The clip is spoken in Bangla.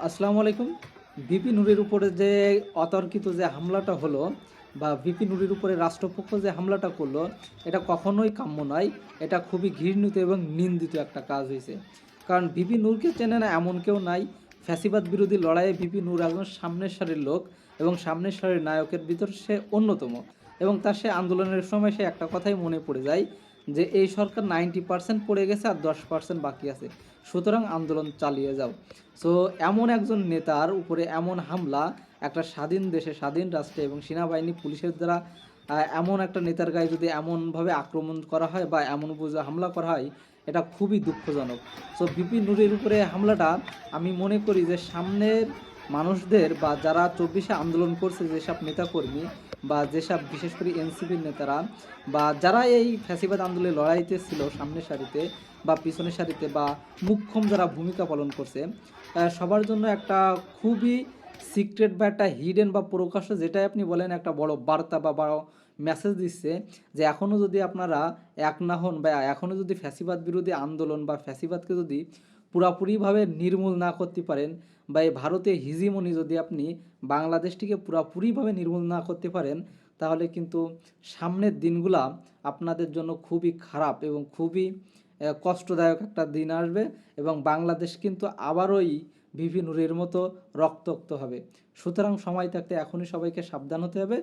আসসালামু আলাইকুম। ভিপি নুরের উপরে যে অতর্কিত যে হামলাটা হলো বা ভিপি নুরের উপরে রাষ্ট্রপক্ষ যে হামলাটা করলো, এটা কখনোই কাম্য নয়। এটা খুবই ঘৃণিত এবং নিন্দিত একটা কাজ হয়েছে। কারণ ভিপি নূরকে চেনে না এমন কেউ নাই। ফ্যাসিবাদ বিরোধী লড়াইয়ে ভিপি নূর একজন সামনের সারির লোক এবং সামনের সারির নায়কের ভিতর সে অন্যতম। এবং তার সে আন্দোলনের সময় সে একটা কথাই মনে পড়ে যায় যে এই সরকার 90% পড়ে গেছে আর 10% বাকি আছে, সুতরাং আন্দোলন চালিয়ে যাও। সো এমন একজন নেতার উপরে এমন হামলা একটা স্বাধীন দেশে, স্বাধীন রাষ্ট্রে এবং সেনাবাহিনী পুলিশের দ্বারা এমন একটা নেতার গায়ে যদি এমনভাবে আক্রমণ করা হয় বা এমন বুঝে হামলা করা হয়, এটা খুবই দুঃখজনক। সো ভিপি নুরের উপরে হামলাটা আমি মনে করি যে সামনের মানুষদের বা যারা 24-এ আন্দোলন করছে যেসব নেতাকর্মী বা যেসব বিশেষ করে এনসিপির নেতারা বা যারা এই ফ্যাসিবাদ আন্দোলনে লড়াইতে ছিল সামনের সারিতে বা পিছনের সারিতে বা মুখ্যম যারা ভূমিকা পালন করছে, সবার জন্য একটা খুবই সিক্রেট বা একটা হিডেন বা প্রকাশ্য যেটাই আপনি বলেন একটা বড় বার্তা বা বড় মেসেজ দিচ্ছে যে এখনও যদি আপনারা এক না হন বা এখনও যদি ফ্যাসিবাদ বিরোধী আন্দোলন বা ফ্যাসিবাদকে যদি পুরাপুরিভাবে নির্মূল না করতে পারেন বা এই ভারতে হিজিমনি যদি আপনি বাংলাদেশটিকে পুরাপুরিভাবে নির্মূল না করতে পারেন, তাহলে কিন্তু সামনের দিনগুলা আপনাদের জন্য খুবই খারাপ এবং খুবই কষ্টদায়ক একটা দিন আসবে এবং বাংলাদেশ কিন্তু আবারই ভিপি নুরের মতো রক্তাক্ত হবে। সুতরাং সময় থাকতে এখনই সবাইকে সাবধান হতে হবে।